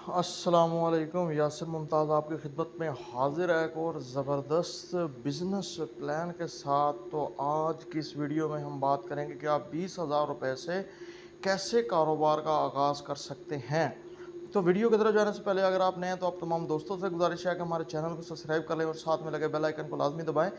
अस्सलामुअलैकुम, यासिर मुमताज़ आपकी खिदमत में हाजिर है एक और ज़बरदस्त बिज़नेस प्लान के साथ। तो आज की इस वीडियो में हम बात करेंगे कि आप 20,000 रुपये से कैसे कारोबार का आगाज़ कर सकते हैं। तो वीडियो की तरफ जाने से पहले अगर आप नए हैं तो आप तमाम दोस्तों से गुजारिश है कि हमारे चैनल को सब्सक्राइब कर लें और साथ में लगे बेल आइकन को लाजमी दबाएं,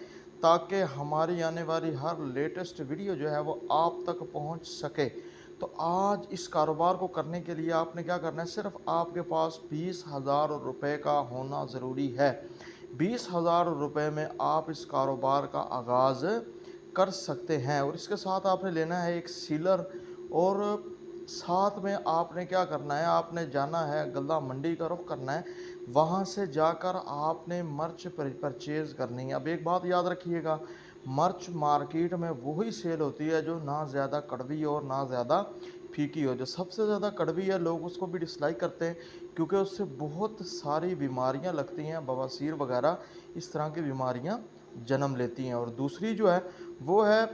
ताकि हमारी आने वाली हर लेटेस्ट वीडियो जो है वो आप तक पहुंच सके। तो आज इस कारोबार को करने के लिए आपने क्या करना है, सिर्फ आपके पास 20,000 रुपये का होना ज़रूरी है। 20,000 रुपये में आप इस कारोबार का आगाज़ कर सकते हैं। और इसके साथ आपने लेना है एक सीलर, और साथ में आपने क्या करना है, आपने जाना है गल्ला मंडी का रुख करना है। वहाँ से जाकर आपने मर्च परचेज़ करनी है। अब एक बात याद रखिएगा, मर्च मार्केट में वही सेल होती है जो ना ज़्यादा कड़वी और ना ज़्यादा फीकी हो। जो सबसे ज़्यादा कड़वी है लोग उसको भी डिसलाइक करते हैं, क्योंकि उससे बहुत सारी बीमारियां लगती हैं, बवासीर वगैरह इस तरह की बीमारियां जन्म लेती हैं। और दूसरी जो है वो है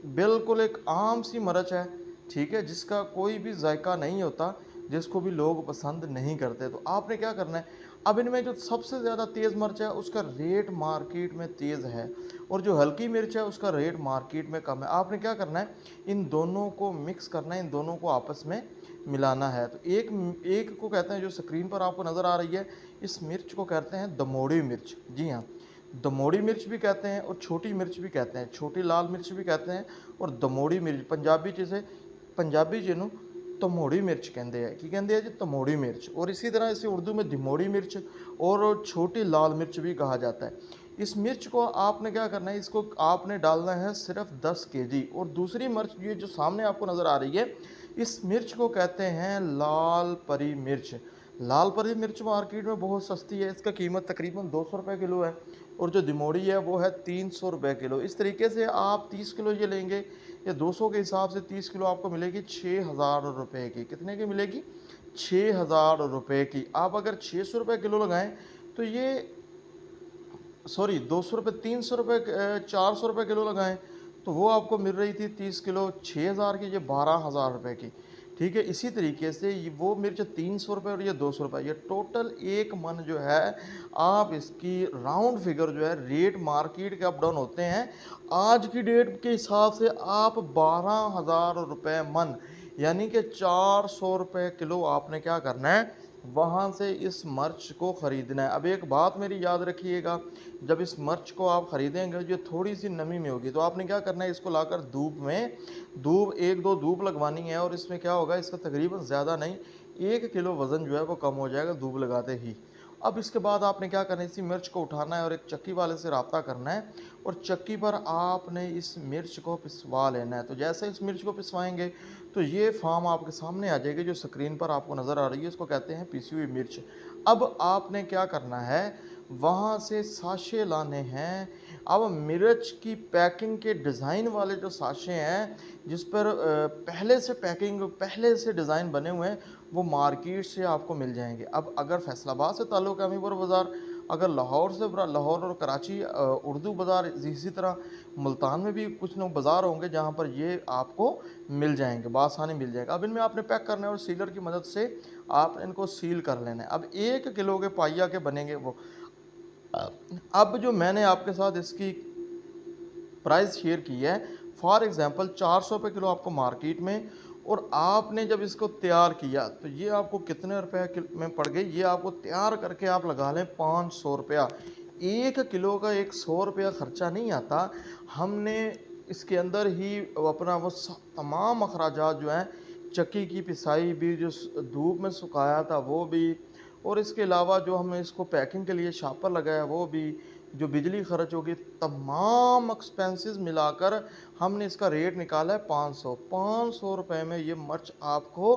बिल्कुल एक आम सी मिर्च है, ठीक है, जिसका कोई भी जायका नहीं होता, जिसको भी लोग पसंद नहीं करते। तो आपने क्या करना है, अब इनमें जो सबसे ज़्यादा तेज़ मिर्च है उसका रेट मार्केट में तेज़ है, और जो हल्की मिर्च है उसका रेट मार्केट में कम है। आपने क्या करना है, इन दोनों को मिक्स करना है, इन दोनों को आपस में मिलाना है। तो एक एक को कहते हैं, जो स्क्रीन पर आपको नज़र आ रही है, इस मिर्च को कहते हैं दमोड़ी मिर्च। जी हाँ, दमोड़ी मिर्च भी कहते हैं और छोटी मिर्च भी कहते हैं, छोटी लाल मिर्च भी कहते हैं और दमोड़ी मिर्च पंजाबी जिसे पंजाबी जिन्हों तमोड़ी मिर्च कहते हैं, की कहते हैं जी, तमोड़ी मिर्च। और इसी तरह इसे उर्दू में दिमोड़ी मिर्च और छोटी लाल मिर्च भी कहा जाता है। इस मिर्च को आपने क्या करना है, इसको आपने डालना है सिर्फ 10 kg। और दूसरी मिर्च ये जो सामने आपको नज़र आ रही है, इस मिर्च को कहते हैं लाल परी मिर्च। लाल परी मिर्च मार्केट में बहुत सस्ती है, इसका कीमत तकरीबन 200 रुपये किलो है, और जो दिमोड़ी है वो है 300 रुपये किलो। इस तरीके से आप 30 किलो ये लेंगे, या 200 के हिसाब से 30 किलो आपको मिलेगी 6,000 रुपये की। कितने की मिलेगी? 6,000 रुपये की। आप अगर 600 रुपये किलो लगाएं तो ये, सॉरी, 200 रुपये, 300 रुपये, 400 रुपये किलो लगाएं तो वो आपको मिल रही थी 30 किलो 6,000 की, ये 12,000 रुपये की। ठीक है, इसी तरीके से वो मिर्च 300 रुपये और ये 200 रुपये, ये टोटल एक मन जो है, आप इसकी राउंड फिगर जो है, रेट मार्केट के अप डाउन होते हैं, आज की डेट के हिसाब से आप 12,000 रुपये मन, यानी कि 400 रुपये किलो आपने क्या करना है, वहाँ से इस मर्च को ख़रीदना है। अब एक बात मेरी याद रखिएगा, जब इस मर्च को आप ख़रीदेंगे, जो थोड़ी सी नमी में होगी, तो आपने क्या करना है, इसको लाकर धूप में, धूप एक दो धूप लगवानी है। और इसमें क्या होगा, इसका तकरीबन ज़्यादा नहीं, 1 किलो वज़न जो है वो कम हो जाएगा धूप लगाते ही। अब इसके बाद आपने क्या करना है, इसी मिर्च को उठाना है और एक चक्की वाले से रब्ता करना है, और चक्की पर आपने इस मिर्च को पिसवा लेना है। तो जैसे इस मिर्च को पिसवाएंगे तो ये फार्म आपके सामने आ जाएगी, जो स्क्रीन पर आपको नज़र आ रही है, इसको कहते हैं पिसी हुई मिर्च। अब आपने क्या करना है, वहाँ से साशे लाने हैं। अब मिर्च की पैकिंग के डिज़ाइन वाले जो साशे हैं, जिस पर पहले से पैकिंग, पहले से डिज़ाइन बने हुए हैं, वो मार्केट से आपको मिल जाएंगे। अब अगर फैसलाबाद से ताल्लुक़ है अमीपुर बाज़ार, अगर लाहौर से, लाहौर और कराची उर्दू बाज़ार, इसी तरह मुल्तान में भी कुछ न बाज़ार होंगे जहाँ पर ये आपको मिल जाएंगे, बआसानी मिल जाएगा। अब इनमें आपने पैक करना है और सीलर की मदद से आप इनको सील कर लेना है। अब 1 किलो के पाइया के बनेंगे वो। अब जो मैंने आपके साथ इसकी प्राइस शेयर की है, फॉर एग्जांपल 400 रुपये किलो आपको मार्केट में, और आपने जब इसको तैयार किया तो ये आपको कितने रुपए में पड़ गई, ये आपको तैयार करके आप लगा लें 500 रुपया। 1 किलो का 100 रुपया खर्चा नहीं आता। हमने इसके अंदर ही अपना वो तमाम अखराजात जो हैं, चक्की की पिसाई भी, जो धूप में सुखाया था वो भी, और इसके अलावा जो हमने इसको पैकिंग के लिए शापर लगाया वो भी, जो बिजली खर्च होगी, तमाम एक्सपेंसेस मिलाकर हमने इसका रेट निकाला है 500 रुपये में ये मिर्च आपको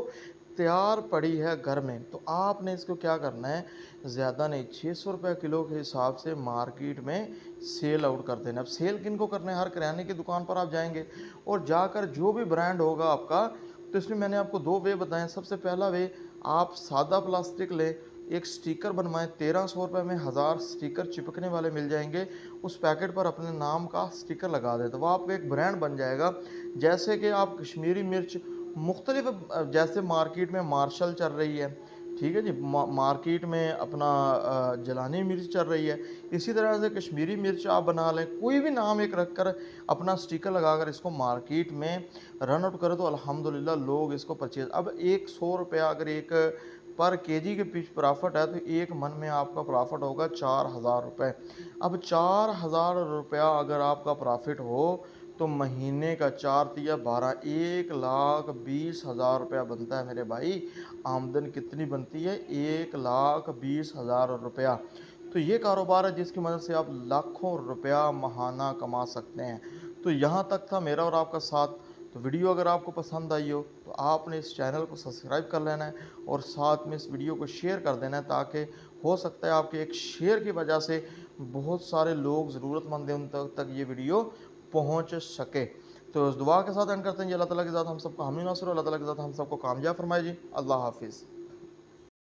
तैयार पड़ी है घर में। तो आपने इसको क्या करना है, ज़्यादा नहीं, 600 रुपये किलो के हिसाब से मार्केट में सेल आउट कर देना। अब सेल किन को करना है, हर किराने की दुकान पर आप जाएंगे और जाकर जो भी ब्रांड होगा आपका, तो इसमें मैंने आपको 2 वे बताएं। सबसे पहला वे, आप सादा प्लास्टिक लें, एक स्टिकर बनवाएं, 1300 रुपये में 1000 स्टिकर चिपकने वाले मिल जाएंगे। उस पैकेट पर अपने नाम का स्टिकर लगा दें तो वह आपका एक ब्रांड बन जाएगा। जैसे कि आप कश्मीरी मिर्च मुख्तलिफ, जैसे मार्केट में मार्शल चल रही है, ठीक है जी। मार्केट में अपना जलानी मिर्च चल रही है। इसी तरह से कश्मीरी मिर्च आप बना लें, कोई भी नाम एक रख कर अपना स्टिकर लगाकर इसको मार्केट में रन आउट करें तो अल्हम्दुलिल्लाह लोग इसको परचेज़। अब एक 100 रुपया अगर एक पर केजी के पीछे प्रॉफिट है तो एक मन में आपका प्रॉफिट होगा 4000 रुपये। अब 4000 रुपया अगर आपका प्रॉफिट हो तो महीने का 4 तिया 12, 1,20,000 रुपया बनता है मेरे भाई। आमदन कितनी बनती है? 1,20,000 रुपया। तो ये कारोबार है जिसकी मदद से आप लाखों रुपया महाना कमा सकते हैं। तो यहाँ तक था मेरा और आपका साथ। तो वीडियो अगर आपको पसंद आई हो तो आपने इस चैनल को सब्सक्राइब कर लेना है और साथ में इस वीडियो को शेयर कर देना है, ताकि हो सकता है आपके एक शेयर की वजह से बहुत सारे लोग ज़रूरतमंद हैं उन तक ये वीडियो पहुँच सके। तो इस दुआ के साथ एंड करते हैं जी, अल्लाह ताला के साथ हम सबको हामी नासिर, अल्लाह ताला के साथ हम सबको कामयाब फरमाए जी। अल्लाह हाफिज़।